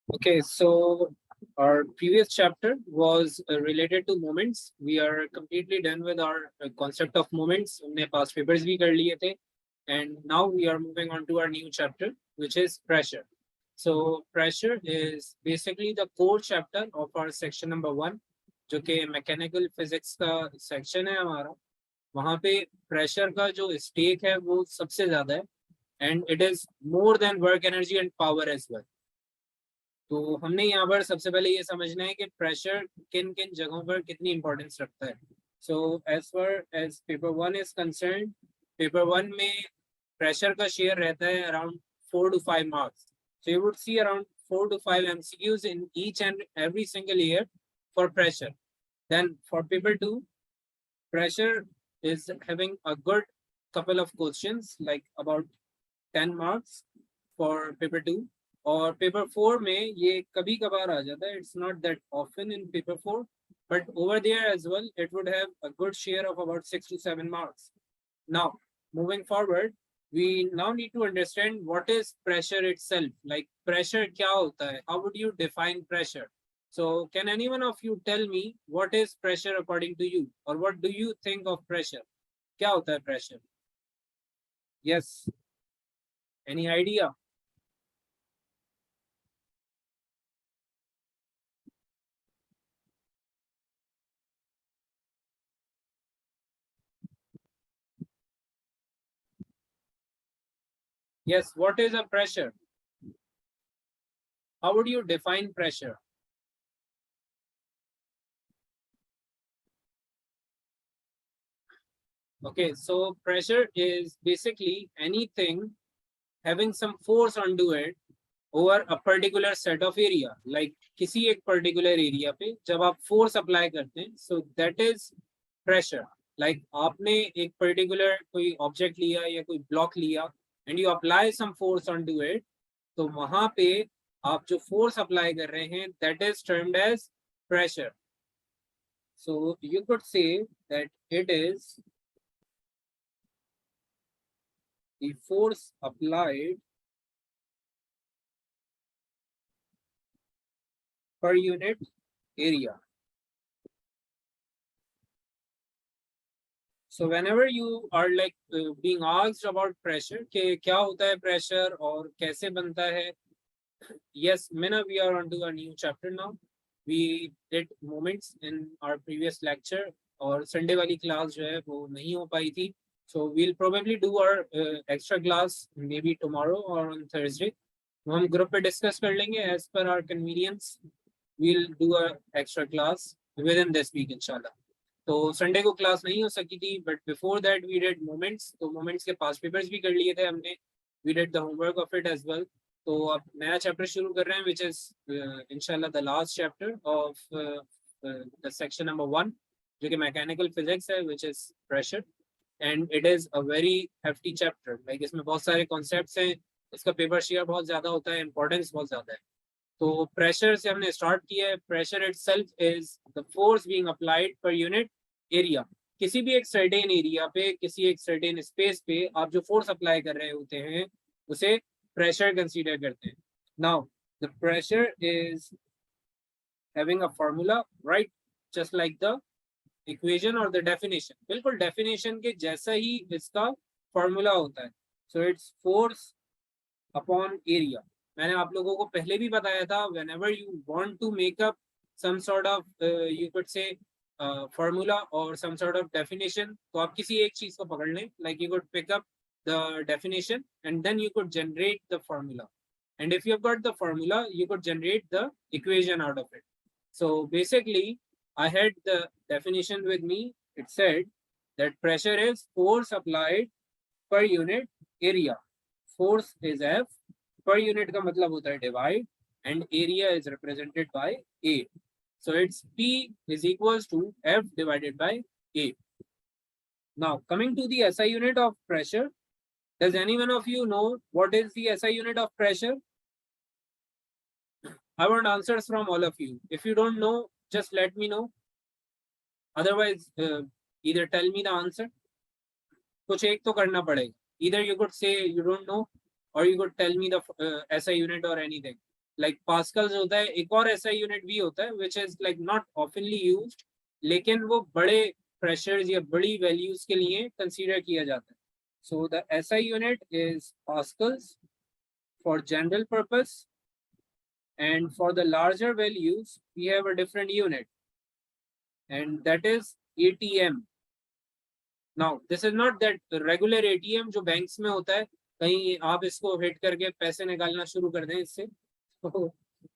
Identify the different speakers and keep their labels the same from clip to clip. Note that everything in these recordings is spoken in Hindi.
Speaker 1: Okay, so our previous chapter was related to moments. We are completely done with our concept of moments. हमने past papers भी कर लिए थे, and now we are moving on to our new chapter, which is pressure. So pressure is basically the core chapter of our section number 1, जो कि mechanical physics का section है हमारा. वहाँ पे pressure का जो stake है वो सबसे ज़्यादा है, and it is more than work energy and power as well. तो हमने यहाँ पर सबसे पहले ये समझना है कि प्रेशर किन किन जगहों पर कितनी इंपॉर्टेंस रखता है. So as far as paper 1 is concern, paper 1 में प्रेशर का शेयर रहता है around 4 to 5 marks. So you would see around 4 to 5 MCQs in each and every single year for pressure. Then for paper 2, pressure is having a good couple of questions, like about 10 marks for paper 2. और पेपर 4 में ये कभी कभार आ जाता है. It's not that often in paper 4, but over there as well it would have a good share of about 6 to 7 marks. Now moving forward, we now need to understand what is pressure itself. Like pressure क्या होता है? How would you define pressure? So can any one of you tell me what is pressure according to you, or what do you think of pressure? क्या होता है pressure? Yes, any idea? Yes, what is a pressure? How would you define pressure? Okay, so pressure is basically anything having some force onto it over a particular set of area. Like किसी एक particular area पे जब आप force apply करते हैं, so that is pressure. Like आपने एक particular कोई object लिया या कोई block लिया and you apply some force onto it, तो वहाँ पे आप जो force apply कर रहे हैं, that is termed as pressure. So you could say that it is the force applied per unit area. So whenever you are like being asked about pressure, कि क्या होता है pressure और कैसे बनता है, yes, Mina, we are on to a new chapter now. We did moments in our previous lecture, और Sunday वाली class जो है वो नहीं हो पाई थी. So we'll probably do our extra class maybe tomorrow or on Thursday. वो हम group पे discuss कर लेंगे as per our convenience. We'll do a extra class within this week inshallah. तो संडे को क्लास नहीं हो सकी थी, but before that we did moments. तो मोमेंट्स के पास पेपर्स भी कर लिए थे हमने. We did the homework of it as well. तो अब नया चैप्टर शुरू कर रहे हैं, विच इज इंशाल्लाह the last chapter of the section number 1, जो कि मैकेनिकल फिजिक्स है, which is pressure. And it is a very hefty chapter. Like इसमें बहुत सारे कॉन्सेप्ट्स हैं, इसका पेपर शेयर बहुत ज्यादा होता है, इंपॉर्टेंस बहुत ज्यादा है. तो प्रेशर से हमने स्टार्ट किया है. Pressure itself is the force being applied per unit area. किसी भी एक सर्टेन एरिया पे, किसी एक सर्टेन स्पेस पे आप जो फोर्स अप्लाई कर रहे होते हैं उसे प्रेशर कंसीडर करते हैं. Now the pressure is having a formula, right, just like the equation और द डेफिनेशन. बिल्कुल डेफिनेशन के जैसा ही इसका फार्मूला होता है. So its force upon area. मैंने आप लोगों को पहले भी बताया था, whenever you want to make up some sort of you could say formula or some sort of definition, तो आप किसी एक चीज को पकड़ लें. Like you could pick up the definition and then you could generate the formula, and if you've got the formula you could generate the equation out of it. So basically I had the definition with me. It said that pressure is force applied per unit area. Force is F, per unit का मतलब होता है divide, and area is represented by A. So it's P is equals to F divided by A. Now coming to the SI unit of pressure, does any one of you know what is the SI unit of pressure? I want answers from all of you. If you don't know, just let me know. Otherwise, either tell me the answer. कुछ एक तो करना पड़ेगा. Either you could say you don't know, or you could tell me the SI unit or anything. Like pascals होता है, एक और ऐसा यूनिट भी होता है which is like not oftenly used, लेकिन वो बड़े प्रेशर्स या बड़ी वैल्यूज के लिए कंसीडर किया जाता है. So the SI unit is pascals for general purpose, and for the larger values we have a different unit, and that is ATM. Now this is not that regular ATM जो बैंक्स में होता है, कहीं आप इसको हिट करके पैसे निकालना शुरू कर दें इससे. तो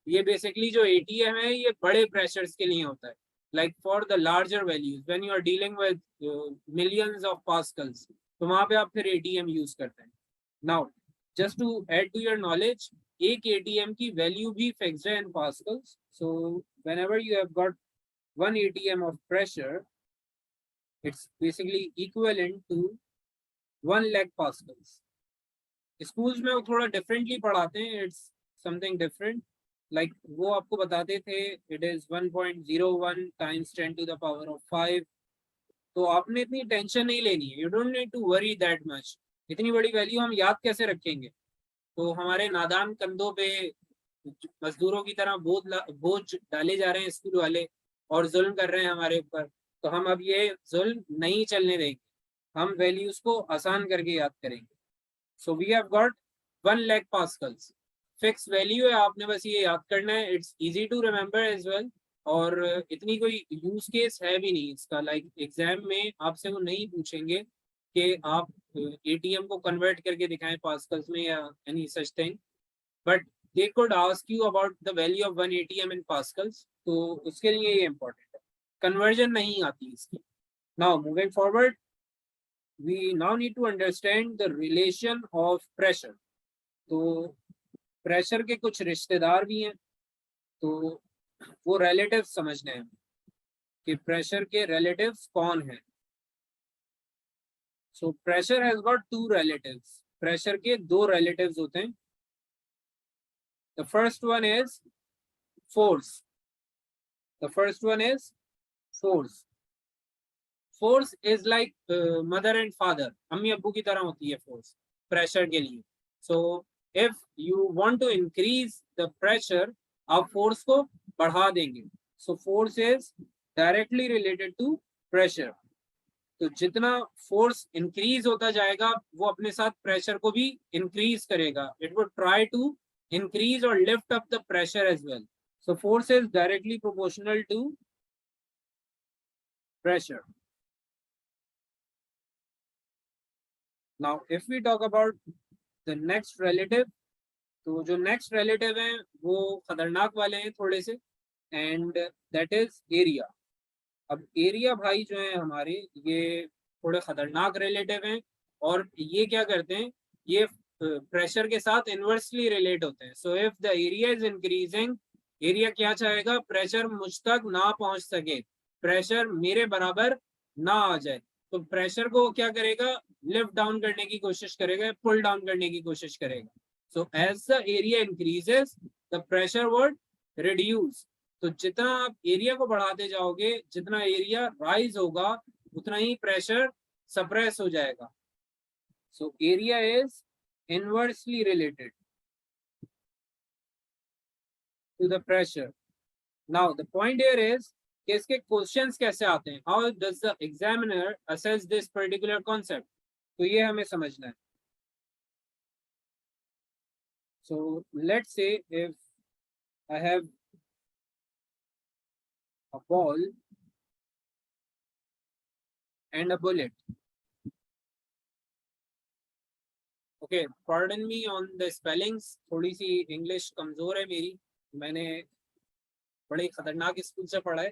Speaker 1: ये बेसिकली जो ATM है ये बड़े प्रेशर्स के लिए होता है, like for the larger values when you are dealing with millions of pascals, तो वहां पे आप फिर ATM यूज करते हैं. Now just to add to your knowledge, एक ATM की वैल्यू भी फिक्स्ड है in pascals. So whenever you have got one ATM of pressure, it's basically equivalent to 1 lakh pascals. Schools में वो थोड़ा डिफरेंटली पढ़ाते हैं, इट्स समथिंग डिफरेंट. लाइक वो आपको बताते थे it is 1.01 times 10 to the power of 5. तो आपने इतनी टेंशन नहीं लेनी है, you don't need to worry that much. इतनी बड़ी वैल्यू हम याद कैसे रखेंगे? तो हमारे नादान कंधों पे मजदूरों की तरह बोझ डाले जा रहे हैं स्कूल वाले, और जुल्म कर रहे हैं हमारे ऊपर. तो हम अब ये जुल्म नहीं चलने देंगे, हम वैल्यूज को आसान करके याद करेंगे. So we have got 1 lakh pascals, fix value है, आपने बस ये याद करना है. It's easy to remember as well, और इतनी कोई यूज केस है भी नहीं इसका. लाइक एग्जाम में आपसे वो नहीं पूछेंगे कि आप ATM को कन्वर्ट करके दिखाएं पास्कल्स में या any such thing, but they could ask you about the value of 1 ATM in pascals. तो उसके लिए ये important है, conversion नहीं आती इसकी. Now moving forward, we now need to understand the relation of pressure. तो pressure के कुछ रिश्तेदार भी हैं, तो वो relatives समझने हैं कि pressure के relatives कौन हैं. So pressure has got two relatives. Pressure के दो relatives होते हैं. The first one is force. The first one is force. Force is like mother and father. अम्मी अब्बू की तरह होती है force pressure के लिए. So if you want to increase the pressure, आप force को बढ़ा देंगे. So force is directly related to pressure. तो जितना force increase होता जाएगा, वो अपने साथ pressure को भी increase करेगा. It would try to increase or lift up the pressure as well. So force is directly proportional to pressure. Now if we talk about the next relative, तो जो next relative हैं वो खतरनाक वाले हैं थोड़े से, and that is area. अब area भाई जो है हमारे, ये थोड़े खतरनाक relative हैं, और ये क्या करते हैं, ये प्रेशर के साथ इनवर्सली रिलेट होते हैं. सो if the area is increasing, area क्या चाहेगा, प्रेशर मुझ तक ना पहुंच सके, प्रेशर मेरे बराबर ना आ जाए. तो प्रेशर को क्या करेगा, लिफ्ट डाउन करने की कोशिश करेगा, पुल डाउन करने की कोशिश करेगा. So as the area increases the pressure would reduce. तो जितना आप एरिया को बढ़ाते जाओगे, जितना एरिया राइज होगा, उतना ही प्रेशर सप्रेस हो जाएगा. So area is inversely related to the pressure. Now the point here is कि इसके क्वेश्चंस कैसे आते हैं, how does the examiner assess this particular concept, तो ये हमें समझना है. So let's say if I have a ball and a bullet. Okay, pardon me on the spellings, थोड़ी सी इंग्लिश कमजोर है मेरी, मैंने बड़े खतरनाक स्कूल से पढ़ा है,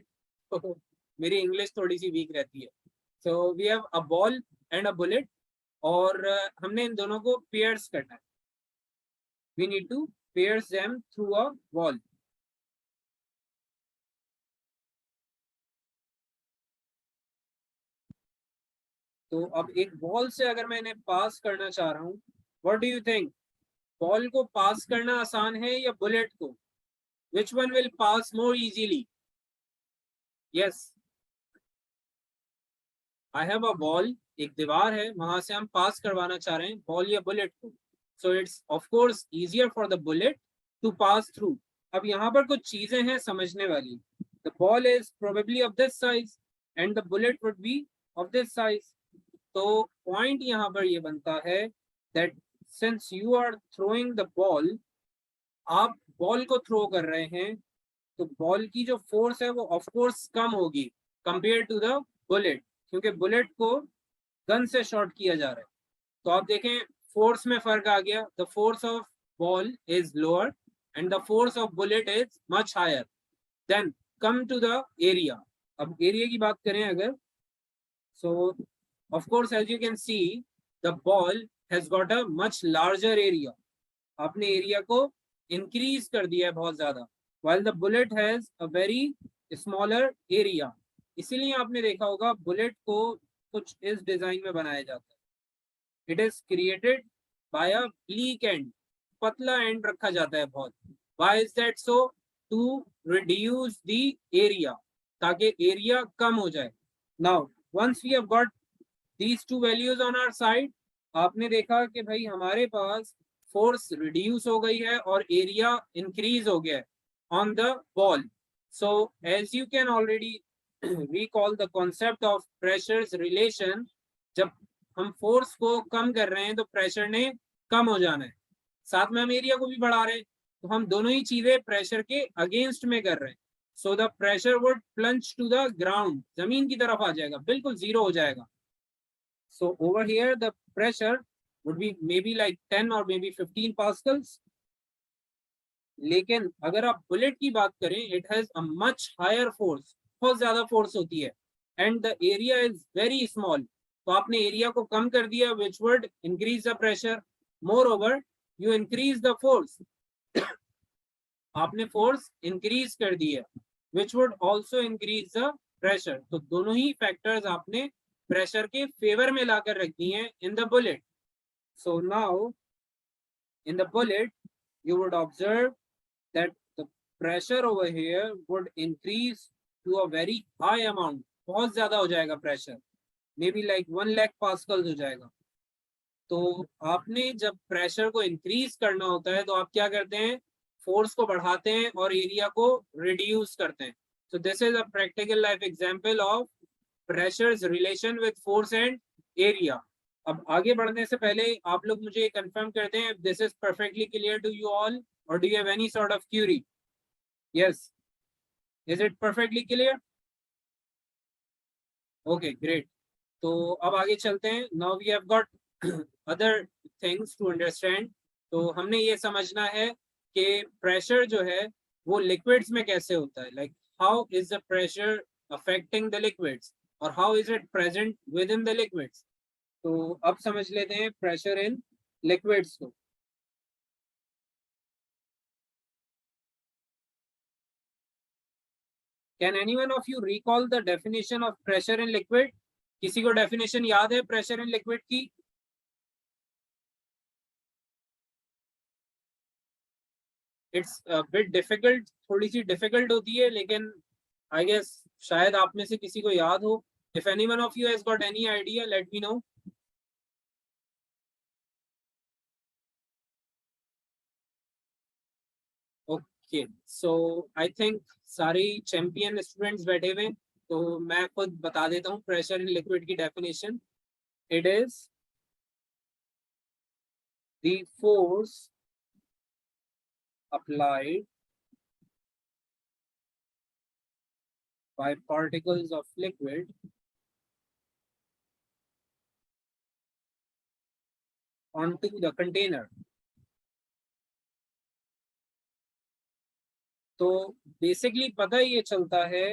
Speaker 1: तो मेरी इंग्लिश थोड़ी सी वीक रहती है. So we have a ball and a bullet, और हमने इन दोनों को पेयर्स करना है. We need to pierce them through a wall. तो अब एक बॉल से अगर मैं इन्हें पास करना चाह रहा हूँ, what do you think, ball को पास करना आसान है या बुलेट को? Which one will pass more easily? Yes, I have a ball, एक दीवार है, वहां से हम पास करवाना चाह रहे हैं बॉल या बुलेट को. So it's of course easier for the bullet to pass through. अब यहाँ पर कुछ चीजें हैं समझने वाली. The ball is probably of this size and the bullet would be of this size. तो point यहाँ पर ये बनता है that since you are throwing the ball, आप बॉल को थ्रो कर रहे हैं, तो बॉल की जो फोर्स है वो ऑफ कोर्स कम होगी कंपेयर टू द बुलेट, क्योंकि बुलेट को गन से शॉट किया जा रहा है. तो आप देखें फोर्स में फर्क आ गया. The force of ball is lower and the force of bullet is much higher. Then come to the area. अब एरिया की बात करें अगर, so of course as you can see the ball has got a much larger area. आपने एरिया को इंक्रीज कर दिया है बहुत ज्यादा, while the bullet has a very smaller area. इसीलिए आपने देखा होगा बुलेट को कुछ इस डिजाइन में बनाया जाता है. It is created by a bleak end. पतला एंड रखा जाता है बहुत. Why is that so? To reduce the area, ताकि एरिया कम हो जाए. Now once we have got these two values on our side, आपने देखा कि भाई हमारे पास फोर्स रिड्यूस हो गई है और एरिया इंक्रीज हो गया है on the ball. So as you can already recall the concept of pressures relation, जब हम फोर्स को कम कर रहे हैं तो प्रेशर ने कम हो जाना है, साथ में हम एरिया को भी बढ़ा रहे हैं, तो हम दोनों ही चीजें प्रेशर के अगेंस्ट में कर रहे हैं. So the pressure would plunge to the ground, जमीन की तरफ आ जाएगा, बिल्कुल जीरो हो जाएगा. So over here the pressure would be maybe like 10 or maybe 15 pascals. लेकिन अगर आप बुलेट की बात करें, it has a much higher force, बहुत ज्यादा फोर्स होती है, and the area is very small. तो आपने एरिया को कम कर दिया, which would increase the pressure. Moreover you increase the force, आपने फोर्स इंक्रीज कर दी है, which would also increase the pressure. तो दोनों ही फैक्टर्स आपने प्रेशर के फेवर में लाकर रख दी हैं in the bullet. So now in the bullet you would observe that the pressure over here would increase to a very high amount. बहुत ज्यादा हो जाएगा pressure, maybe like 1 lakh pascals हो जाएगा. तो आपने जब प्रेशर को इंक्रीज करना होता है तो आप क्या करते हैं, फोर्स को बढ़ाते हैं और एरिया को रिड्यूस करते हैं. So this is a practical life example of pressures relation with force and area. अब आगे बढ़ने से पहले आप लोग मुझे कंफर्म करते हैं, this is perfectly clear to you all और do you have any sort of query? Yes, is it perfectly clear? Okay great. तो अब आगे चलते हैं. Now we have got other things to understand. तो हमने ये समझना है कि प्रेशर जो है वो लिक्विड्स में कैसे होता है, like how is the pressure affecting the liquids और how is it present within the liquids. तो अब समझ लेते हैं प्रेशर इन लिक्विड्स को. Can anyone of you recall the definition of pressure in liquid? किसी को डेफिनेशन याद है प्रेशर इन लिक्विड की? इट्स बिट डिफिकल्ट, थोड़ी सी डिफिकल्ट होती है, लेकिन आई गेस शायद आप में से किसी को याद हो. If anyone of you has got any idea, let me know. Okay, so I think सारे चैंपियन स्टूडेंट्स बैठे हुए, तो मैं खुद बता देता हूँ प्रेशर इन लिक्विड की definition. It is the force applied by particles of liquid onto the container. तो बेसिकली पता ये चलता है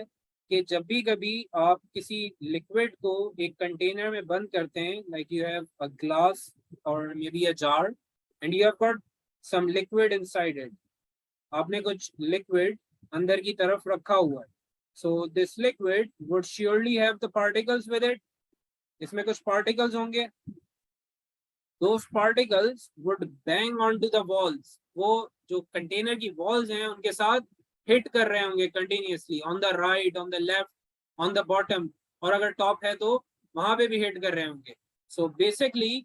Speaker 1: कि जब भी कभी आप किसी लिक्विड को एक कंटेनर में बंद करते हैं, like you have a glass और maybe a jar and you have got some liquid inside it. आपने कुछ लिक्विड अंदर की तरफ रखा हुआ है. So this liquid would surely have the particles with it. इसमें कुछ पार्टिकल्स होंगे. Those particles would bang onto the walls. वो जो कंटेनर की वॉल्स हैं उनके साथ हिट कर रहे होंगे continuously, on the right, on the left, on the bottom, और अगर टॉप है तो वहां पे भी हिट कर रहे होंगे. So basically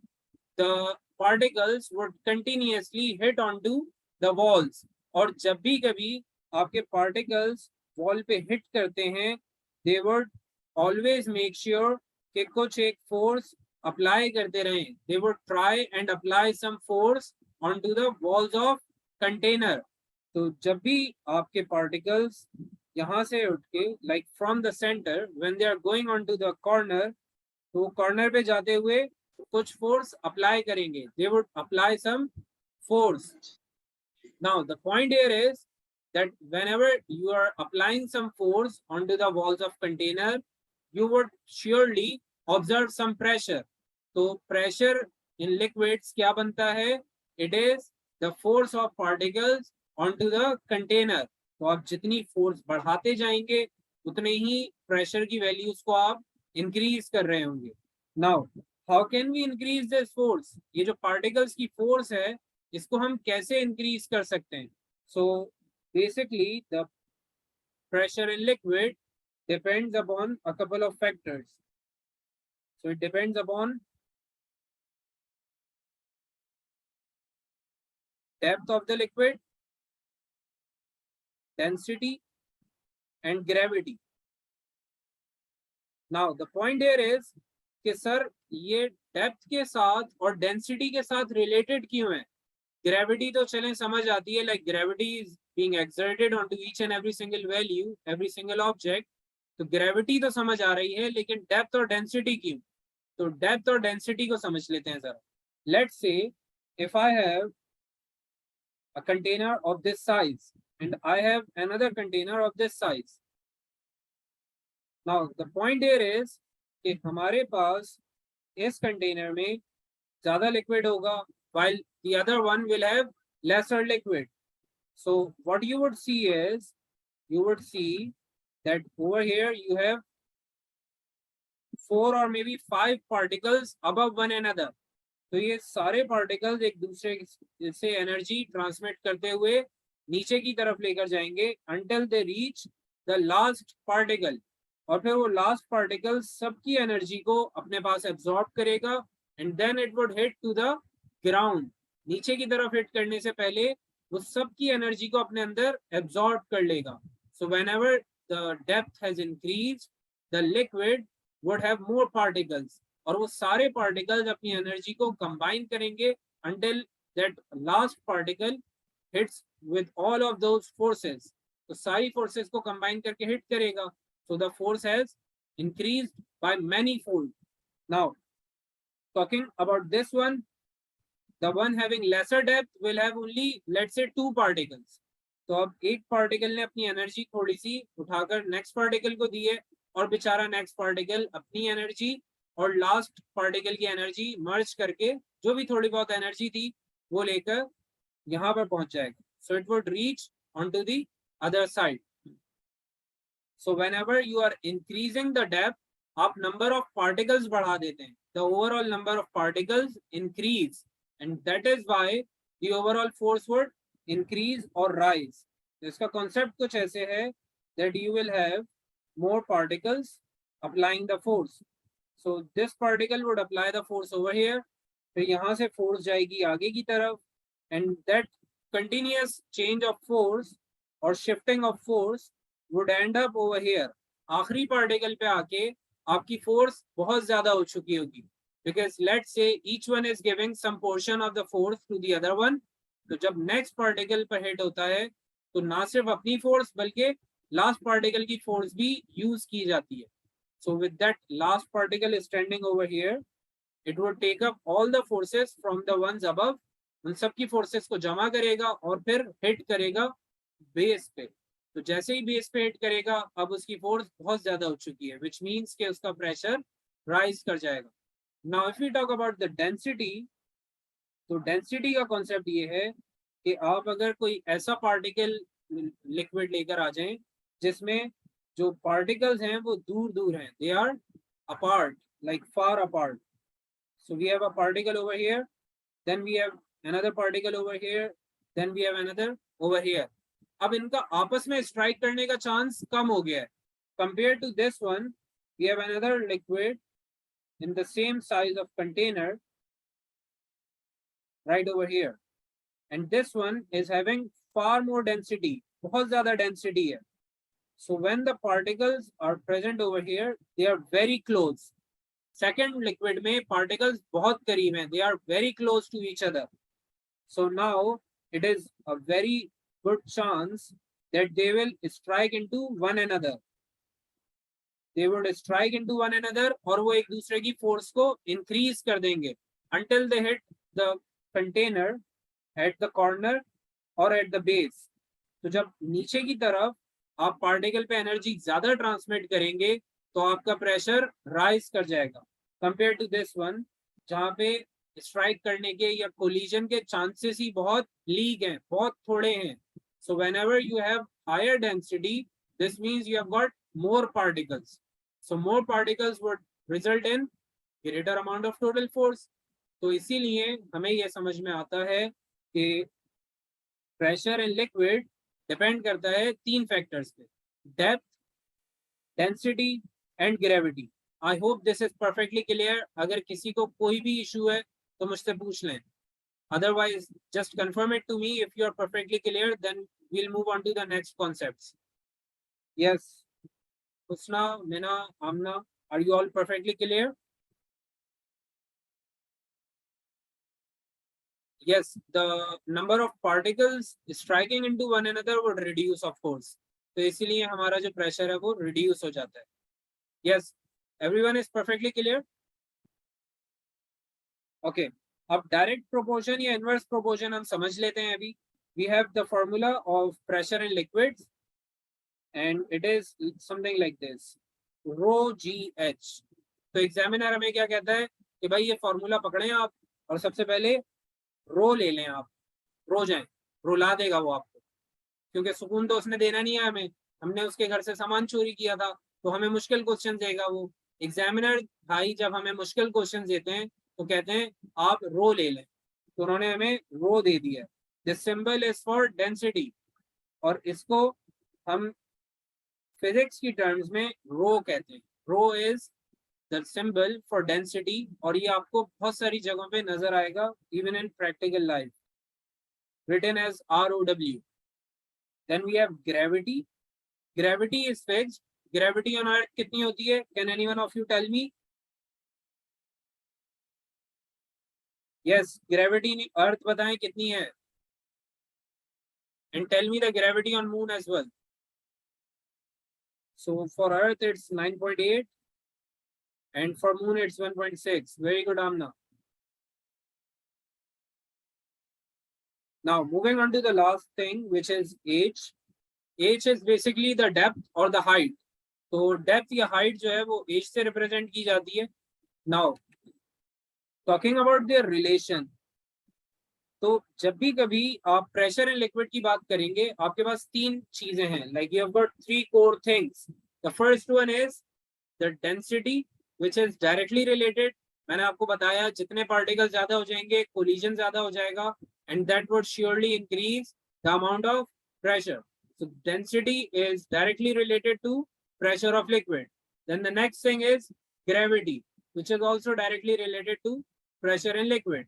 Speaker 1: the particles would continuously hit onto the walls और जब भी कभी आपके पार्टिकल्स वॉल पे हिट करते हैं, they would always make sure कि कुछ एक फोर्स अप्लाई करते रहें. They would try and apply some force on to the walls of container. तो जब भी आपके पार्टिकल्स यहाँ से उठ के like from the centre when they are going on to the corner, तो कॉर्नर पे जाते हुए कुछ फोर्स अप्लाई करेंगे. They would apply some force. Now the point here is that whenever you are applying some force onto the walls of container, you would surely observe some pressure. तो pressure in liquids क्या बनता है? It is the force of particles onto the container. तो आप जितनी force बढ़ाते जाएंगे उतने ही pressure की values को आप increase कर रहे होंगे. Now how can we increase this force? ये जो particles की force है इसको हम कैसे इंक्रीज कर सकते हैं? So basically the pressure in liquid depends upon a couple of factors. So it depends upon depth of the liquid, density and gravity. Now the point here is कि सर ये डेप्थ के साथ और डेंसिटी के साथ रिलेटेड क्यों है? ग्रेविटी तो चलें समझ आती है, like gravity is being exerted on to each and every single value, every single object. तो ग्रेविटी तो समझ आ रही है, लेकिन डेप्थ और डेंसिटी क्यों? तो डेप्थ और डेंसिटी को समझ लेते हैं जरा. Let's say if I have a container of this size and I have another container of this size. Now the point here is कि हमारे पास इस कंटेनर में ज्यादा लिक्विड होगा while the other one will have lesser liquid. So what you would see is, you would see that over here you have 4 or maybe 5 particles above one another. तो ये सारे particles एक दूसरे से एनर्जी ट्रांसमिट करते हुए नीचे की तरफ लेकर जाएंगे until they reach the last particle. और फिर वो लास्ट पार्टिकल सबकी एनर्जी को अपने पास एब्जॉर्ब करेगा and then it would hit to the ground. नीचे की तरफ हिट करने से पहले वो सब की एनर्जी को अपने अंदर एब्जॉर्ब कर लेगा. So whenever the depth has increased, the liquid would have more particles, और वो सारे पार्टिकल्स अपनी एनर्जी को कंबाइन करेंगे until that last particle hits with all of those forces. तो सारी फोर्सेस को कंबाइन करके हिट करेगा. So the force has increased by many fold. Now talking about this one, the one having lesser depth will have only, let's say, 2 particles. तो अब एक पार्टिकल ने अपनी एनर्जी थोड़ी सी उठाकर नेक्स्ट पार्टिकल को दी है, और बेचारा नेक्स्ट पार्टिकल अपनी एनर्जी और लास्ट पार्टिकल की एनर्जी मर्ज करके जो भी थोड़ी बहुत एनर्जी थी वो लेकर यहाँ पर पहुंच जाएगा. So it would reach on to the other side. So whenever you are increasing the depth, आप नंबर ऑफ पार्टिकल्स बढ़ा देते हैं. The overall number of particles increase, and that is why the overall force would increase or rise. इसका concept कुछ ऐसे है that you will have more particles applying the force. So this particle would apply the force over here, फिर यहाँ से force जाएगी आगे की तरफ, and that continuous change of force or shifting of force would end up over here. आखिरी particle पे आके आपकी force बहुत ज्यादा हो चुकी होगी, because let's say each one is giving some portion of the force to the other one. तो जब next particle पर hit होता है तो ना सिर्फ अपनी force बल्कि last particle की force भी use की जाती है. So with that last particle standing over here, it would take up all the forces from the ones above. उन सब की forces को जमा करेगा और फिर hit करेगा base पे. तो जैसे ही base पे hit करेगा अब उसकी force बहुत ज्यादा हो चुकी है, which means कि उसका pressure rise कर जाएगा. Now if we talk about the density, तो डेंसिटी का कॉन्सेप्ट ये है कि आप अगर कोई ऐसा पार्टिकल लिक्विड लेकर आ जाएं जिसमें जो पार्टिकल्स हैं वो दूर दूर हैं, they are apart, like far apart. So we have a particle over here, then we have another particle over here, then we have another over here. अब इनका आपस में स्ट्राइक करने का चांस कम हो गया है. Compare to this one, we have another liquid in the same size of container right over here, and this one is having far more density, बहुत ज़्यादा density है. So when the particles are present over here, they are very close. Second liquid में particles बहुत करीब हैं, they are very close to each other. So now it is a very good chance that they will strike into one another. They would strike into one another और वो एक दूसरे की force को increase कर देंगे until they hit the container at the corner or at the base. तो जब नीचे की तरफ आप पार्टिकल पे एनर्जी ज्यादा ट्रांसमिट करेंगे तो आपका प्रेशर राइज कर जाएगा कंपेयर टू दिस वन, जहाँ पे स्ट्राइक करने के या कोलिजन के चांसेस ही बहुत लीग हैं, बहुत थोड़े हैं. So whenever you have higher density, this means you have got more particles. So more particles would result in greater amount of total force. तो इसीलिए हमें यह समझ में आता है कि प्रेशर इन लिक्विड डिपेंड करता है 3 फैक्टर्स पे: depth, density and gravity. I hope this is perfectly clear. अगर किसी को कोई भी इशू है तो मुझसे पूछ लें, otherwise just confirm it to me. If you are perfectly clear, then we'll move on to the next concepts. Yes, Husna, Mina, Amna, are you all perfectly clear? Yes, the number of particles striking into one another would reduce, of course. तो इसीलिए हमारा जो प्रेशर है वो रिड्यूस हो जाता है. Yes, everyone is perfectly clear? Okay, अब डायरेक्ट प्रोपोर्शन या इनवर्स प्रोपोर्शन हम समझ लेते हैं अभी. We have the formula of pressure in liquids and it is something like this: rho GH. तो एग्जामिनर हमें क्या कहता है कि भाई ये फॉर्मूला पकड़ें आप और सबसे पहले रो ले लें, आप रो जाएं, रुला देगा वो आपको, क्योंकि सुकून तो उसने देना नहीं है हमें. हमने उसके घर से सामान चोरी किया था तो हमें मुश्किल क्वेश्चन देगा वो. एग्जामिनर भाई जब हमें मुश्किल क्वेश्चन देते हैं तो कहते हैं आप रो ले लें, तो उन्होंने हमें रो दे दिया. This symbol is for density और इसको हम फिजिक्स की टर्म्स में रो कहते हैं. Rho is the symbol for density और ये आपको बहुत सारी जगहों पे नजर आएगा even in practical life, written as ROW. Then we have gravity. Gravity is fixed. Gravity on earth कितनी होती है? Can anyone of you tell me? Yes, gravity in earth बताएं कितनी है? And tell me the gravity on moon as well. So for earth it's 9.8 and for moon it's 1.6. Very good, Amna. Now moving on to the last thing, which is H. H is basically the depth or the height. तो depth या height जो है वो H से represent की जाती है. Now talking about their relation, तो जब भी कभी आप प्रेशर इन लिक्विड की बात करेंगे आपके पास 3 चीजें हैं. Like you have got 3 core things. The first one is the density, which is directly related. मैंने आपको बताया जितने पार्टिकल ज्यादा हो जाएंगे कोलिजन ज्यादा हो जाएगा and that would surely increase the amount of pressure. So density is directly related to pressure of liquid. Then the next thing is gravity, which is also directly related to pressure in liquid.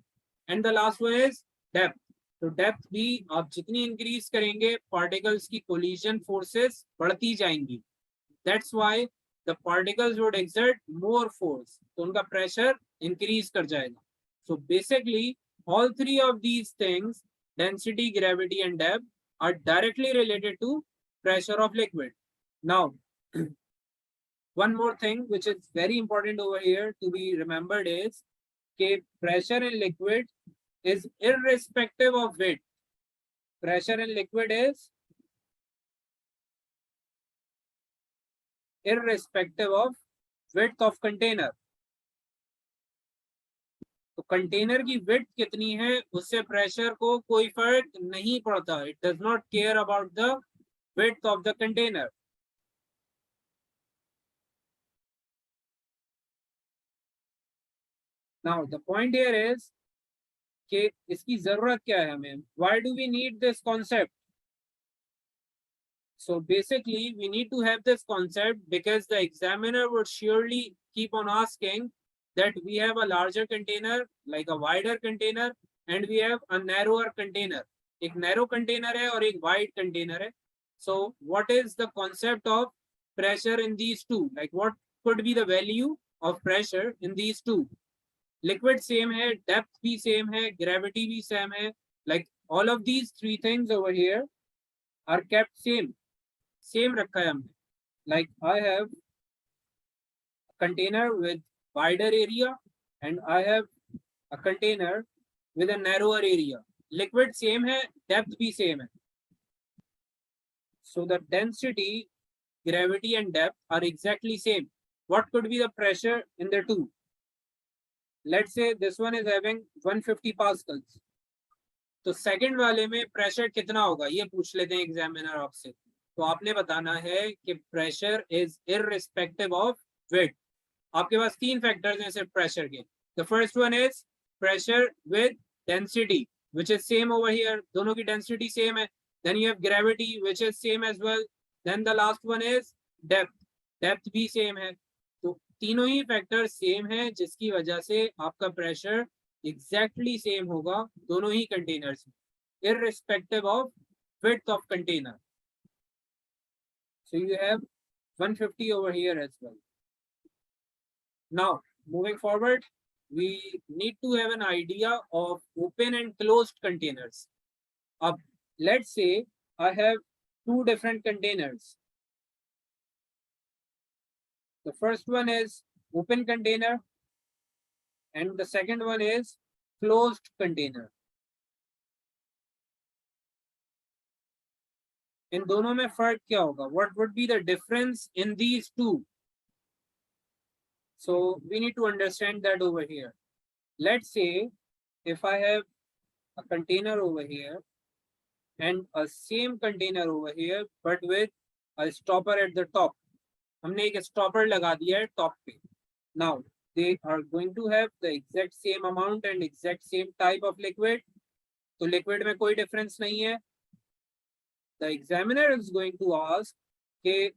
Speaker 1: And the last one is depth. तो डेप्थ भी आप जितनी इंक्रीज करेंगे पार्टिकल्स की कोलिजन फोर्सेस बढ़ती जाएंगी. That's why the particles would exert more force, तो उनका प्रेशर इंक्रीज कर जाएगा. So basically all 3 of these things, density, gravity and depth, are directly related to pressure of liquid. Now one more thing which is very important over here to be remembered is that pressure in liquid is irrespective of weight. Pressure in liquid is irrespective of width of container. तो कंटेनर की विड्थ कितनी है उससे प्रेशर को कोई फर्क नहीं पड़ता. It does not care about the width of the container. Now the point here is कि इसकी जरूरत क्या है हमें. Why do we need this concept? So basically we need to have this concept because the examiner would surely keep on asking that we have a larger container, like a wider container, and we have a narrower container. एक नैरो कंटेनर है और एक वाइड कंटेनर है. So what is the concept of pressure in these two? Like what could be the value of pressure in these two? Liquid same है, depth भी same है, gravity भी same है. Like all of these three things over here are kept same रखा है हमने. Like I have a container with wider area and I have a container with a narrower area. Liquid same है, depth भी same है. So the density, gravity and depth are exactly same. What could be the pressure in the two? Let's say this one is having 150 pascals. तो सेकंड वाले में प्रेशर कितना होगा ये पूछ लेते हैं एग्जामिनर आपसे. तो आपने बताना है कि pressure is irrespective of weight. आपके पास तीन फैक्टर्स हैं सिर्फ प्रेशर के. The first one is pressure with density which is same over here. दोनों की डेंसिटी सेम है. Then you have gravity which is same as well. Then the last one is depth. Depth भी सेम है. तो तीनों ही फैक्टर सेम है जिसकी वजह से आपका प्रेशर एग्जैक्टली सेम होगा दोनों ही कंटेनर्स में, irrespective of width of container. So you have 150 over here as well. Now moving forward, we need to have an idea of open and closed containers. Up, let's say I have two different containers. The first one is open container and the second one is closed container. इन दोनों में फर्क क्या होगा? What would be the difference in these two? So we need to understand that over here. Let's say if I have a container over here and a same container over here but with a stopper at the top. हमने एक stopper लगा दिया है top पे. Now they are going to have the exact same amount and exact same type of liquid. तो liquid में कोई difference नहीं है. The examiner is going to ask कि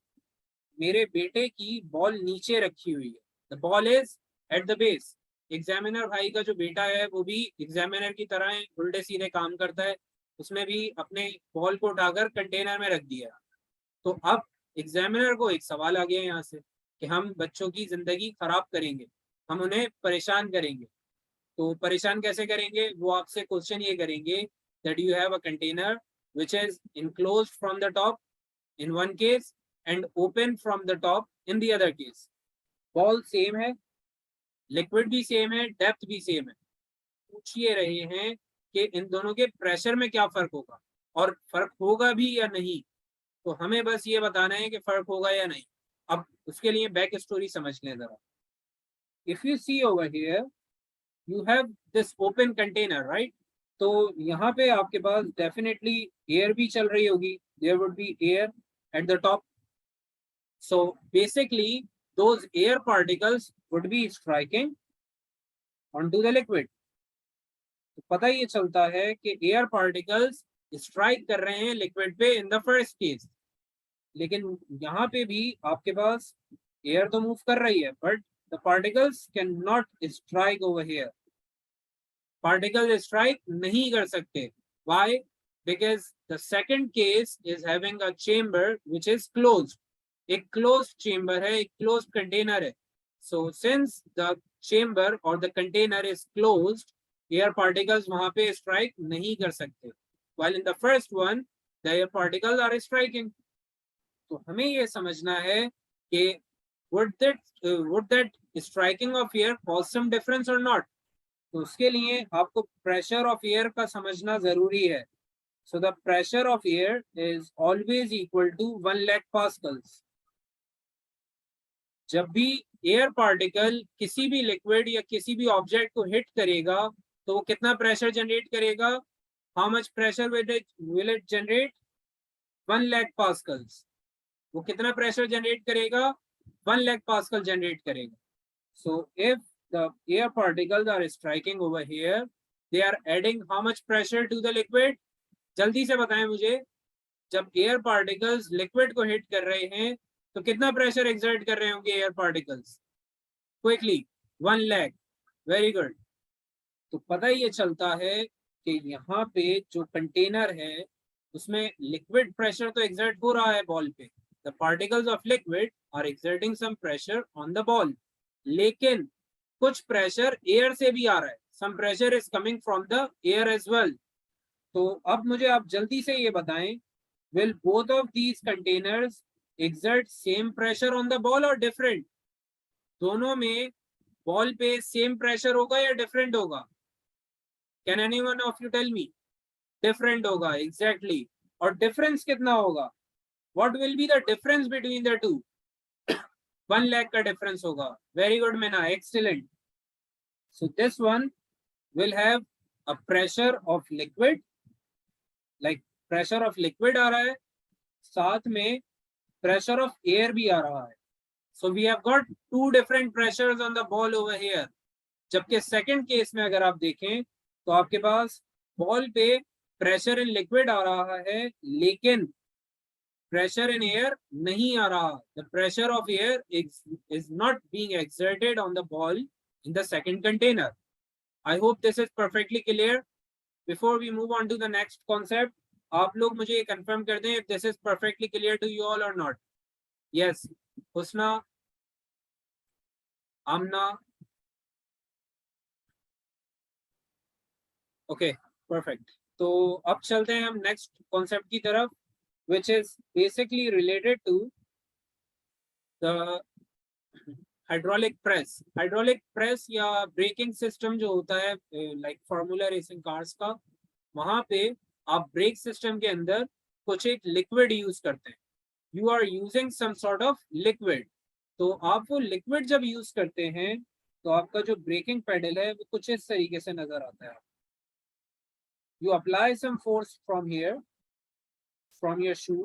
Speaker 1: मेरे बेटे की बॉल नीचे रखी हुई है. The ball is at the base. Examiner भाई का जो बेटा है वो भी एग्जामिनर की तरह उल्टे सीधे काम करता है. उसने भी अपने बॉल को उठाकर कंटेनर में रख दिया. तो अब एग्जामिनर को एक सवाल आ गया यहाँ से कि हम बच्चों की जिंदगी खराब करेंगे, हम उन्हें परेशान करेंगे. तो परेशान कैसे करेंगे? वो आपसे क्वेश्चन ये करेंगे that you have a container which is enclosed from the top in one case and open from the top in the other case. Ball same है, लिक्विड भी सेम है, डेप्थ भी सेम है. पूछिए रहे हैं कि इन दोनों के प्रेशर में क्या फर्क होगा और फर्क होगा भी या नहीं. तो हमें बस ये बताना है कि फर्क होगा या नहीं. अब उसके लिए बैक स्टोरी समझ लें जरा. If you see over here you have this open container, right? तो यहाँ पे आपके पास डेफिनेटली एयर भी चल रही होगी. There would be air at the top. So basically those air particles would be striking onto the liquid. तो पता ये चलता है कि एयर पार्टिकल्स स्ट्राइक कर रहे हैं लिक्विड पे इन द फर्स्ट केस. लेकिन यहाँ पे भी आपके पास एयर तो मूव कर रही है but the particles can not strike over here. Particles strike नहीं कर सकते. Why? Because the second case is having a chamber which is closed. एक क्लोज्ड चेम्बर है, एक क्लोज्ड कंटेनर है. सो सिंस द चेम्बर और the container is closed, air particles वहां पे स्ट्राइक नहीं कर सकते. While in the first one the air particles are striking. तो हमें ये समझना है कि would that striking of air cause some difference or not. तो उसके लिए आपको प्रेशर ऑफ एयर का समझना जरूरी है. So the pressure of air is always equal to 1 lakh pascals. जब भी एयर पार्टिकल किसी भी लिक्विड या किसी भी ऑब्जेक्ट को हिट करेगा तो वो कितना प्रेशर जनरेट करेगा? How much pressure will it generate? 1 lakh pascals. वो कितना प्रेशर जनरेट करेगा? 1 लाख पास्कल जनरेट करेगा. So if the air particles are striking over here, they are adding how much pressure to the liquid? जल्दी से बताएं मुझे. जब एयर पार्टिकल्स लिक्विड को हिट कर रहे हैं तो कितना प्रेशर एक्सर्ट कर रहे होंगे air particles? Quickly 1 lakh. Very good. तो पता ही ये चलता है कि यहाँ पे जो कंटेनर है उसमें लिक्विड प्रेशर तो एक्सर्ट हो रहा है बॉल पे, the particles of liquid are exerting some pressure on the ball, लेकिन कुछ प्रेशर एयर से भी आ रहा है, some pressure is coming from the air as well. तो अब मुझे आप जल्दी से ये बताएं, will both of these containers exert same pressure on the ball or different? दोनों में बॉल पे सेम प्रेशर होगा या डिफरेंट होगा? Can anyone of you tell me? Different होगा, एग्जैक्टली और डिफरेंस कितना होगा? What will be the difference between the two? 1 lakh का डिफरेंस होगा। Very good Meena, excellent. So this one will have a pressure of liquid, like pressure of liquid आ रहा है, साथ में pressure of air भी आ रहा है। So we have got two different pressures on the ball over here. जबकि सेकंड केस में अगर आप देखें तो आपके पास बॉल पे प्रेशर इन लिक्विड आ रहा है, लेकिन प्रेशर इन एयर नहीं आ रहा। The pressure of air is not being exerted on the ball in the second container. I hope this is perfectly clear. Before we move on to the next concept, आप लोग मुझे ये कंफर्म कर दें if this is perfectly clear to you all or not. Yes, Husna, Aamna, okay, perfect. तो अब चलते हैं हम नेक्स्ट कॉन्सेप्ट की तरफ, which is basically related to the hydraulic press. Hydraulic press या ब्रेकिंग सिस्टम जो होता है लाइक फॉर्मूला रेसिंग कार्स का, वहां पे आप ब्रेक सिस्टम के अंदर कुछ एक लिक्विड यूज करते हैं। You are using some sort of liquid. तो आप वो लिक्विड जब यूज करते हैं तो आपका जो ब्रेकिंग पेडल है वो कुछ इस तरीके से नजर आता है। You apply some force from here, from your shoe,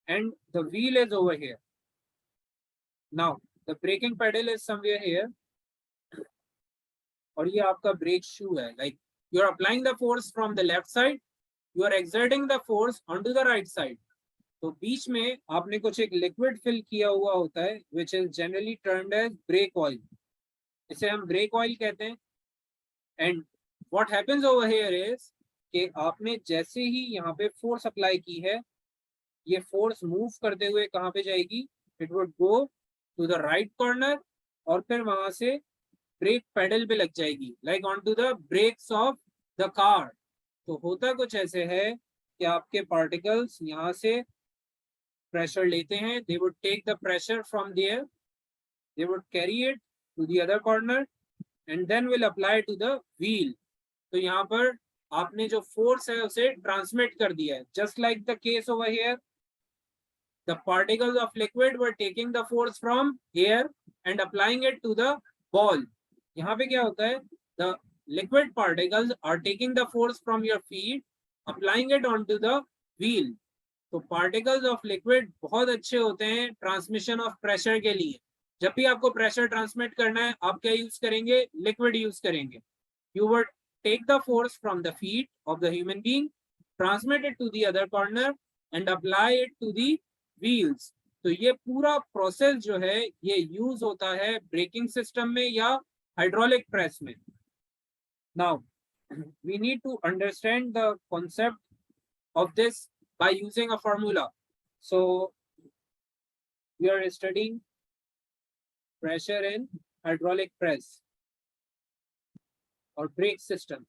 Speaker 1: and the wheel is over here. Now the braking pedal is somewhere here, और ये आपका brake shoe है। Like you are applying the force from the left side, you are exerting the force onto the right side. तो बीच में आपने कुछ एक लिक्विड फिल किया हुआ होता है, which is generally termed as brake oil. इसे हम brake oil कहते हैं। And what happens over here is कि आपने जैसे ही यहाँ पे फोर्स अप्लाई की है, ये फोर्स मूव करते हुए कहाँ पे जाएगी? It would go to the right corner और फिर वहां से ब्रेक पेडल पे लग जाएगी, like on to the brakes of the car. तो होता कुछ ऐसे है कि आपके पार्टिकल्स यहाँ से प्रेशर लेते हैं, they would take the pressure from there, they would carry it to the other corner and then will apply to the wheel. तो यहाँ पर आपने जो फोर्स है उसे ट्रांसमिट कर दिया है, just like the case over here, the particles of liquid were taking the force from air and applying it to the ball. यहाँ पे क्या होता है? The liquid particles are taking the force from your feet, applying it on to the wheel. तो पार्टिकल्स ऑफ लिक्विड बहुत अच्छे होते हैं ट्रांसमिशन ऑफ प्रेशर के लिए। जब भी आपको प्रेशर ट्रांसमिट करना है, आप क्या यूज करेंगे? लिक्विड यूज करेंगे। You would take the force from the feet of the human being, transmit it to the other corner and apply it to the wheels. तो ये पूरा प्रोसेस जो है ये यूज होता है ब्रेकिंग सिस्टम में या हाइड्रोलिक प्रेस में। Now we need to understand the concept of this by using a formula. So we are studying pressure in hydraulic press or brake system.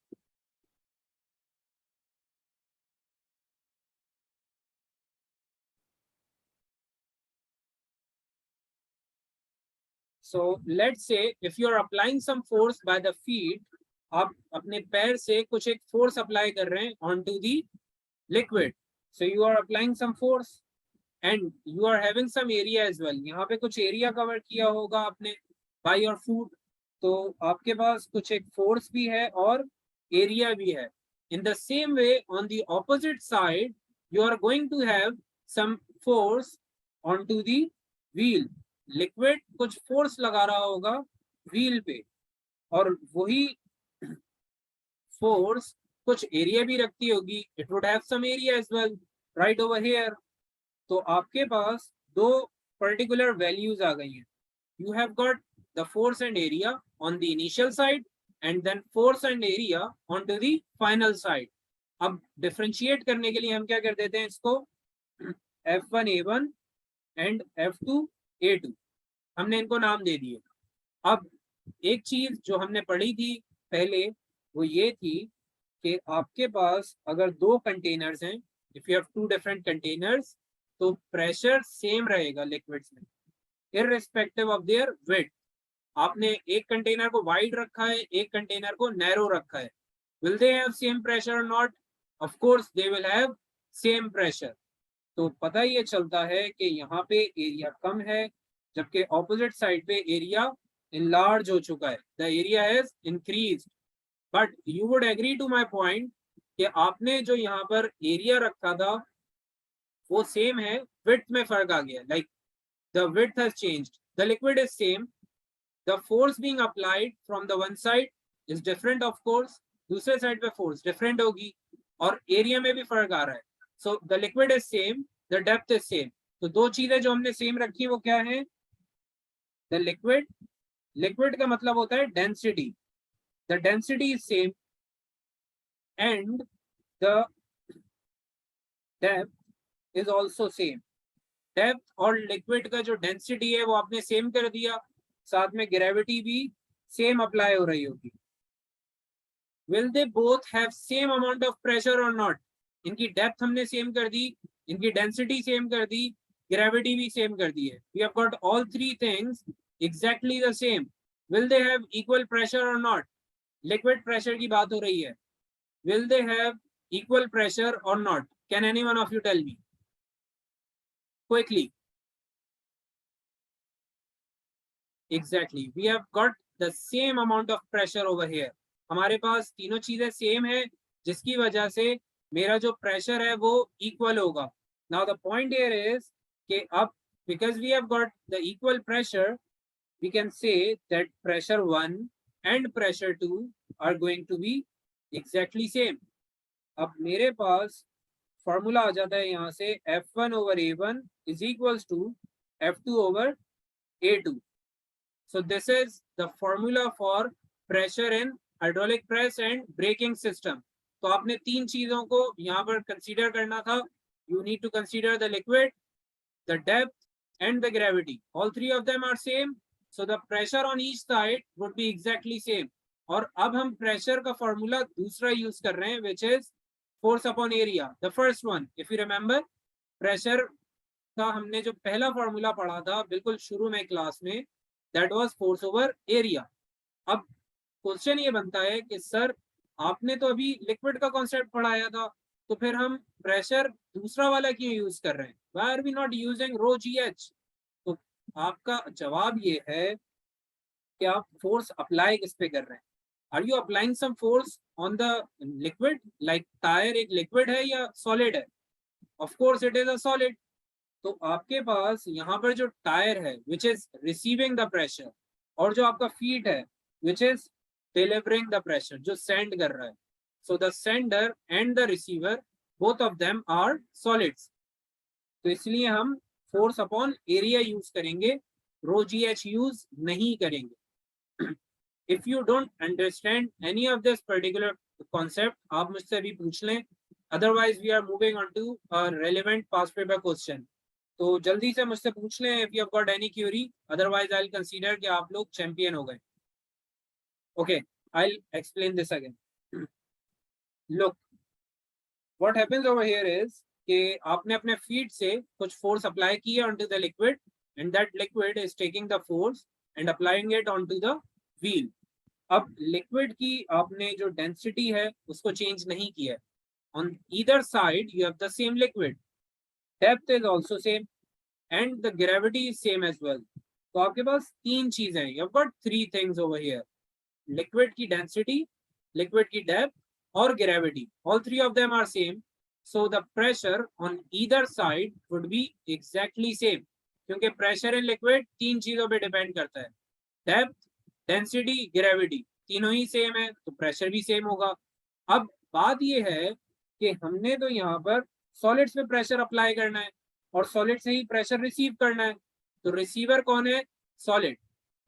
Speaker 1: So let's say if you are applying some force by the feet, आप अपने पैर से कुछ एक force apply कर रहे हैं onto the liquid. So you are applying some force and you are having some area as well. यहाँ पे कुछ area cover किया होगा आपने by your foot. तो आपके पास कुछ एक force भी है और area भी है. In the same way, on the opposite side, you are going to have some force onto the wheel. Liquid कुछ फोर्स लगा रहा होगा व्हील पे और वही फोर्स कुछ एरिया भी रखती होगी। It would have some area as well right over here. तो आपके पास दो पर्टिकुलर वैल्यूज आ गई हैं। You have got the force and area on the initial side and then force and area onto the final side. अब डिफरेंशिएट करने के लिए हम क्या कर देते हैं इसको, F1A1 and F2A2 हमने इनको नाम दे दिए। अब एक चीज जो हमने पढ़ी थी पहले वो ये थी कि आपके पास अगर दो कंटेनर्स हैं, if you have two different containers, तो प्रेशर सेम रहेगा लिक्विड्स में इररिस्पेक्टिव ऑफ देयर विड्थ। आपने एक कंटेनर को वाइड रखा है, एक कंटेनर को नैरो रखा है, will they have same pressure or not? Of course they will have same pressure. तो पता ये चलता है कि यहाँ पे एरिया कम है, जबकि ऑपोजिट साइड पे एरिया enlarge हो चुका है, the area has increased. But you would agree to my point कि आपने जो यहाँ पर एरिया रखा था वो सेम है, width में फर्क आ गया, like the width has changed, the liquid is same, the force being applied from the one side is different of course, दूसरे साइड पे force different होगी और एरिया में भी फर्क आ रहा है। So the liquid is same, the depth is same. तो दो चीजें जो हमने सेम रखी वो क्या है? The liquid का मतलब होता है density, the density is same and the depth is also same. Depth और लिक्विड का जो डेंसिटी है वो आपने सेम कर दिया, साथ में ग्रेविटी भी सेम अप्लाई हो रही होगी। Will they both have same amount of pressure or not? इनकी डेप्थ हमने सेम कर दी, इनकी डेंसिटी सेम कर दी, ग्रेविटी भी सेम कर दी है। We have got all three things exactly the same. Will they have equal pressure or not? Liquid pressure की बात हो रही है। Will they have equal pressure or not? Can any one of you tell me quickly? Exactly, we have got the same amount of pressure over here. हमारे पास तीनों चीजें सेम है, जिसकी वजह से मेरा जो प्रेशर है वो इक्वल होगा। Now the point here is कि अब because we have got the equal pressure, we can say that pressure 1 and pressure 2 are going to be exactly same. अब मेरे पास फॉर्मूला आ जाता है यहाँ से F1 over A1 is equals to F2 over A2. So this is the formula for pressure in hydraulic press and braking system. तो आपने तीन चीजों को यहाँ पर कंसीडर करना था। You need to consider the liquid, the depth and the gravity. All three of them are same. So the pressure on each side would be exactly same. और अब हम प्रेशर का फॉर्मूला दूसरा यूज कर रहे हैं, which is force upon area. The first one, if you remember, pressure का हमने जो पहला फॉर्मूला पढ़ा था बिल्कुल शुरू में क्लास में, that was force over area. अब क्वेश्चन ये बनता है कि सर आपने तो अभी लिक्विड का कॉन्सेप्ट पढ़ाया था, तो फिर हम प्रेशर दूसरा वाला क्यों यूज कर रहे हैं? Why are we not using rho GH? तो आपका जवाब ये है कि आप फोर्स अप्लाई किस पे कर रहे हैं। Are you applying some force on the liquid? Like tyre एक लिक्विड है या सॉलिड है? Of course it is a solid. तो आपके पास यहाँ पर जो टायर है which is receiving the pressure, और जो आपका फीट है which is delivering the pressure, जो सेंड कर रहा है। So the sender and the receiver both of them are solids. तो इसलिए हम फोर्स अपॉन एरिया यूज करेंगे, रो GH यूज नहीं करेंगे। If you don't understand any of this particular concept, आप मुझसे अभी पूछ लें, otherwise we are moving on to a relevant past paper question. तो जल्दी से मुझसे पूछ लें if you have got any query, otherwise I'll consider कि आप लोग चैंपियन हो गए। Okay, I'll explain this again. Look, what happens over here is कि आपने अपने फीट से कुछ फोर्स अप्लाई किया onto the liquid and that liquid is taking the force and applying it onto the wheel. अब लिक्विड की आपने जो डेंसिटी है उसको चेंज नहीं किया है। On either side you have the same liquid, depth is also same and the gravity is same as well. तो आपके पास तीन चीजें हैं, you have got three things over here: liquid की density, liquid की depth और gravity. All three of them are same. So the pressure on either side would be exactly same. क्योंकि pressure in liquid तीन चीजों पे डिपेंड करता है, depth, डेंसिटी, ग्रेविटी, तीनों ही सेम है तो प्रेशर भी सेम होगा। अब बात ये है कि हमने तो यहाँ पर सॉलिड्स पे प्रेशर अप्लाई करना है और सॉलिड से ही प्रेशर रिसीव करना है। तो रिसीवर कौन है? सॉलिड।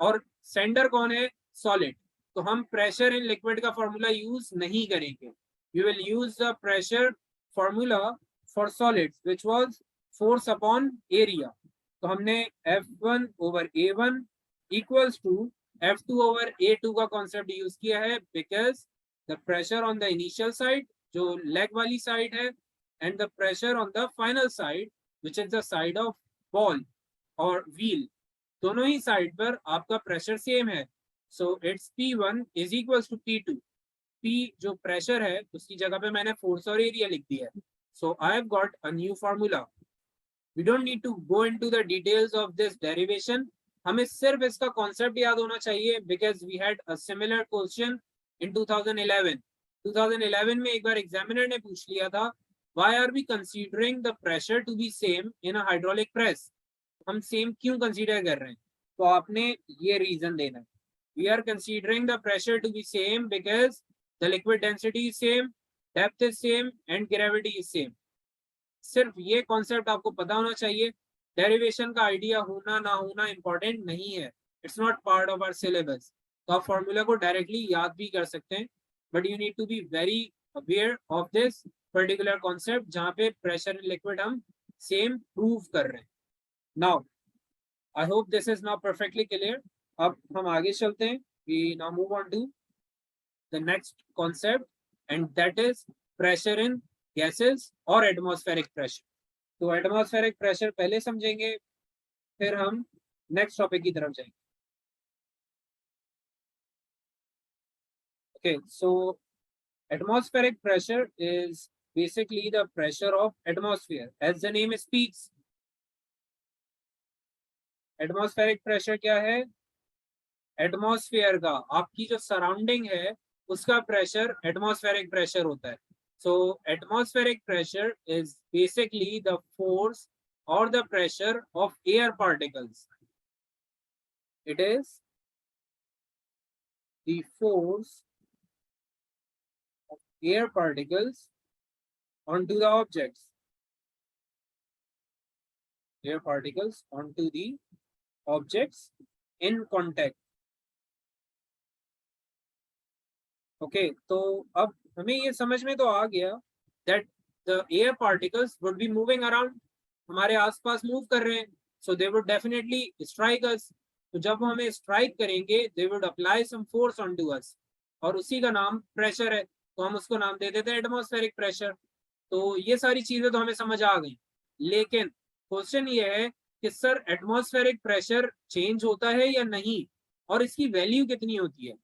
Speaker 1: और सेंडर कौन है? सॉलिड। तो अब बात ये है कि हमने तो यहाँ पर सॉलिड्स पे प्रेशर अप्लाई करना है और सॉलिड से ही प्रेशर रिसीव करना है। तो रिसीवर कौन है? सॉलिड। और सेंडर कौन है? सॉलिड। तो रिसीवर तो हम प्रेशर इन लिक्विड का फॉर्मूला यूज नहीं करेंगे. We will use the pressure formula for solids which was force upon area. तो हमने F1 over A1 equals to F2 over A2 का कॉन्सेप्ट यूज किया है, because the pressure on the initial side जो लेग वाली साइड है and the pressure on the final side which is the side of ball और व्हील, दोनों ही साइड पर आपका प्रेशर सेम है. So it's P1 is equal to P2. P जो प्रेशर है उसकी जगह पे मैंने फोर्स और एरिया लिख दिया है. So I have got a new formula. We don't need to go into the details of this derivation. हमें सिर्फ इसका कॉन्सेप्ट याद होना चाहिए, because we had a similar question in 2011. 2011 में एक बार एग्जामिनर ने पूछ लिया था, why are we considering the pressure to be same in a hydraulic press. हम सेम क्यों कंसीडर कर रहे हैं, तो आपने ये रीजन देना है. We are considering the pressure to be same because the liquid density is same, depth is same and gravity is same. सिर्फ ये कॉन्सेप्ट आपको पता होना चाहिए. डेरिवेशन का आइडिया होना ना होना इंपॉर्टेंट नहीं है. It's not part of our syllabus. तो आप फॉर्मूला को डायरेक्टली याद भी कर सकते हैं, but you need to be very aware of this particular concept जहाँ पे प्रेशर इन लिक्विड हम सेम प्रूव कर रहे हैं. Now, I hope this is now perfectly clear. अब हम आगे चलते हैं. We now move on to the next concept, and that is pressure in gases or atmospheric pressure. तो atmospheric pressure पहले समझेंगे, फिर हम next topic की तरफ जाएंगे. Okay, so atmospheric pressure is basically the pressure of atmosphere, as the name speaks. Atmospheric pressure क्या है? एटमॉस्फेयर का, आपकी जो सराउंडिंग है उसका प्रेशर एटमॉस्फेरिक प्रेशर होता है. So atmospheric pressure is basically the force और the pressure of air particles. It is the force of air particles onto the objects. Air particles onto the objects in contact. Okay तो अब हमें ये समझ में तो आ गया that the air particles would be moving around, हमारे आसपास मूव कर रहे हैं. So they would definitely strike us. तो जब हमें स्ट्राइक करेंगे they would apply some force on to us, और उसी का नाम प्रेशर है, तो हम उसको नाम दे देते हैं एटमॉस्फेरिक प्रेशर. तो ये सारी चीजें तो हमें समझ आ गई, लेकिन क्वेश्चन ये है कि सर एटमॉस्फेरिक प्रेशर चेंज होता है या नहीं, और इसकी वैल्यू कितनी होती है.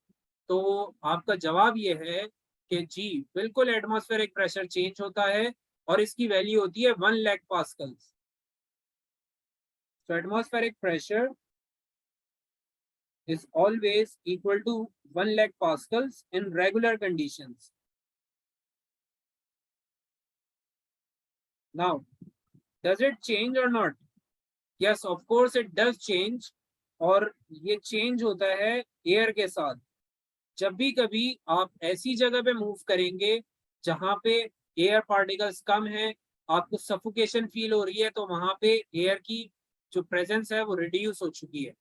Speaker 1: तो आपका जवाब ये है कि जी बिल्कुल एटमॉस्फेरिक प्रेशर चेंज होता है, और इसकी वैल्यू होती है 1 lakh pascals. So atmospheric pressure is always equal to 1 lakh pascals in regular conditions. Now, does it change or not? Yes, of course it does change. और ये चेंज होता है एयर के साथ. जब भी कभी आप ऐसी जगह पे मूव करेंगे जहां पे एयर पार्टिकल्स कम है, आपको सफोकेशन फील हो रही है, तो वहां पे एयर की जो प्रेजेंस है वो रिड्यूस हो चुकी है.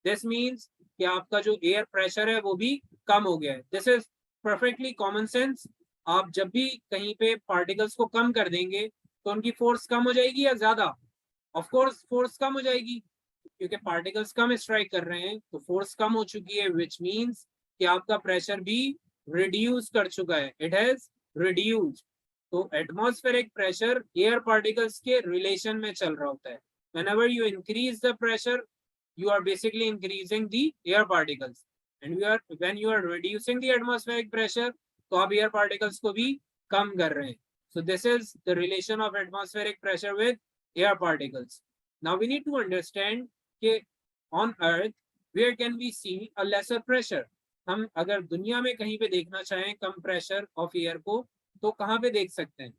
Speaker 1: दिस मीन्स कि आपका जो एयर प्रेशर है वो भी कम हो गया है. This is perfectly common sense. आप जब भी कहीं पे पार्टिकल्स को कम कर देंगे तो उनकी फोर्स कम हो जाएगी या ज्यादा? ऑफ कोर्स फोर्स कम हो जाएगी, क्योंकि पार्टिकल्स कम स्ट्राइक कर रहे हैं, तो फोर्स कम हो चुकी है, विच मीन्स कि आपका प्रेशर भी रिड्यूस कर चुका है. It has reduced. तो एटमॉस्फेरिक प्रेशर एयर पार्टिकल्स के रिलेशन में चल रहा होता है. whenever you increase the pressure, you are basically increasing the air particles, and when you are reducing the atmospheric pressure, तो आप air particles को भी कम कर रहे हैं. So this is the relation of atmospheric pressure with air particles. Now we need to understand कि on earth where can we see a lesser pressure. हम अगर दुनिया में कहीं पे देखना चाहें कम प्रेशर ऑफ एयर को, तो कहाँ पे देख सकते हैं?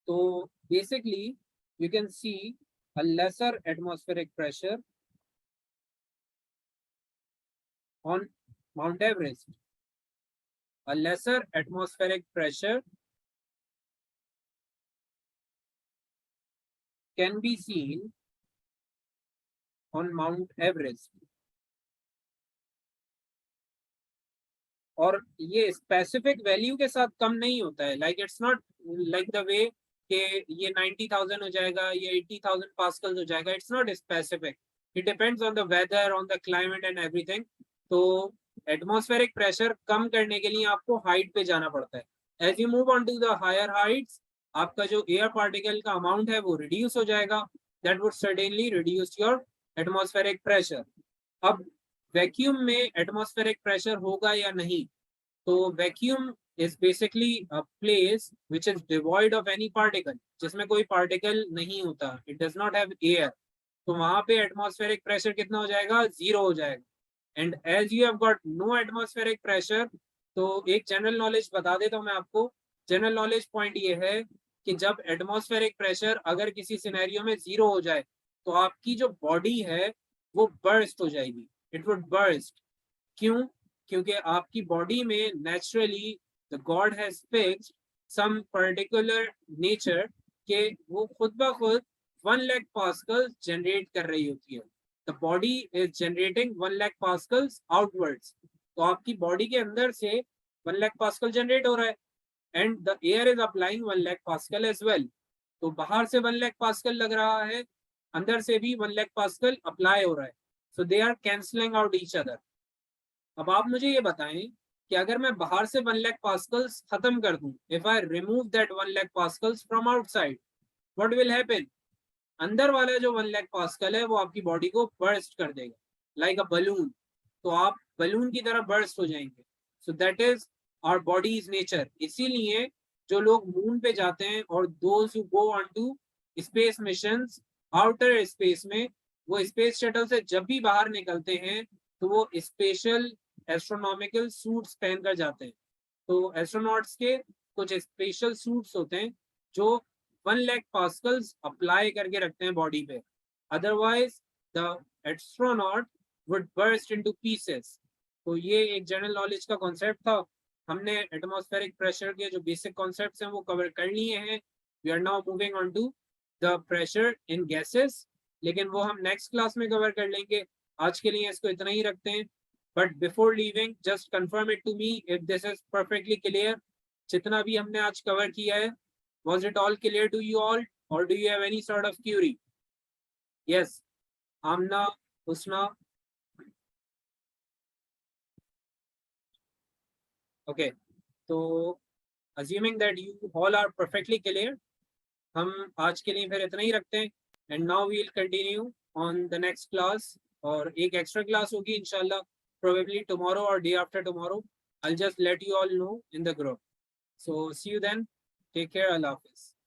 Speaker 1: तो basically you can see a lesser atmospheric pressure on Mount Everest. A lesser atmospheric pressure can be seen on Mount Everest. और ये स्पेसिफिक वैल्यू के साथ कम नहीं होता है, like it's not like the way कि ये 90,000 हो जाएगा, ये 80,000 पास्कल्स हो जाएगा, it's not specific, it depends on the weather, on the climate and everything. तो एटमॉस्फेरिक प्रेशर कम करने के लिए आपको हाइट पे जाना पड़ता है। As you move on to the higher heights, आपका जो एयर पार्टिकल का अमाउंट है वो रिड्यूस हो जाएगा, that would certainly reduce your atmospheric pressure. अब वैक्यूम में एटमॉस्फेरिक प्रेशर होगा या नहीं? तो vacuum is basically a place which is devoid of any particle, जिसमें कोई पार्टिकल नहीं होता, it does not have air, तो वहां पे एटमॉस्फेरिक प्रेशर कितना हो जाएगा? 0 हो जाएगा। And as you have got no atmospheric pressure, तो एक जनरल नॉलेज बता देता हूँ मैं आपको। जनरल नॉलेज पॉइंट ये है कि जब एटमॉस्फेरिक प्रेशर अगर किसी सिनेरियो में 0 हो जाए तो आपकी जो बॉडी है वो बर्स्ट हो जाएगी, इट वुड बर्स्ट। क्यों? क्योंकि आपकी बॉडी में naturally the god has fixed some particular nature के वो खुद ब खुद 1 लाख पास्कल्स जनरेट कर रही होती है। The body is generating 1 lakh pascals outwards, तो आपकी बॉडी के अंदर से 1 लाख पास्कल जनरेट हो रहा है and the air is applying 1 lakh pascal as well. तो बाहर से 1 लाख पास्कल लग रहा है, अंदर से भी 1 लाख पास्कल अप्लाई हो रहा है, so they are cancelling out each other. अब आप मुझे ये बताएं कि अगर मैं बाहर से 1 लाख पास्कल्स खत्म कर दूं, if I remove that 1 lakh pascals from outside, what will happen? अंदर वाला जो 1 लाख पास्कल है वो आपकी बॉडी को बर्स्ट कर देगा लाइक अ बलून, तो आप बलून की तरह बर्स्ट हो जाएंगे। So that is our body is nature. इसीलिए जो लोग मून पे जाते हैं और those who go on to space missions outer space में, वो स्पेस शटल से जब भी बाहर निकलते हैं तो वो स्पेशल एस्ट्रोनॉमिकल सूट्स पहनकर जाते हैं। तो एस्ट्रोनॉट्स के कुछ स्पेशल सूट्स होते हैं जो 1 लाख पास्कल्स अप्लाई करके रखते हैं बॉडी पे, otherwise the astronaut would burst into pieces. तो ये एक जनरल नॉलेज का कॉन्सेप्ट था। हमने एटमॉस्फेरिक प्रेशर के जो बेसिक कॉन्सेप्ट्स हैं वो कवर कर लिए हैं। We are now moving on to the pressure in gases, लेकिन वो हम नेक्स्ट क्लास में कवर कर लेंगे। आज के लिए इसको इतना ही रखते हैं। But before leaving just confirm it to me if this is perfectly clear. जितना भी हमने आज कवर किया है, was it all clear to you all, or do you have any sort of query? Yes, Amna, Husna. Okay, so assuming that you all are perfectly clear, हम आज के लिए फिर इतना ही रखते हैं। And now we will continue on the next class, और एक extra class होगी इंशाल्लाह, probably tomorrow or day after tomorrow. I'll just let you all know in the group. So see you then. Take care. Allah Hafiz.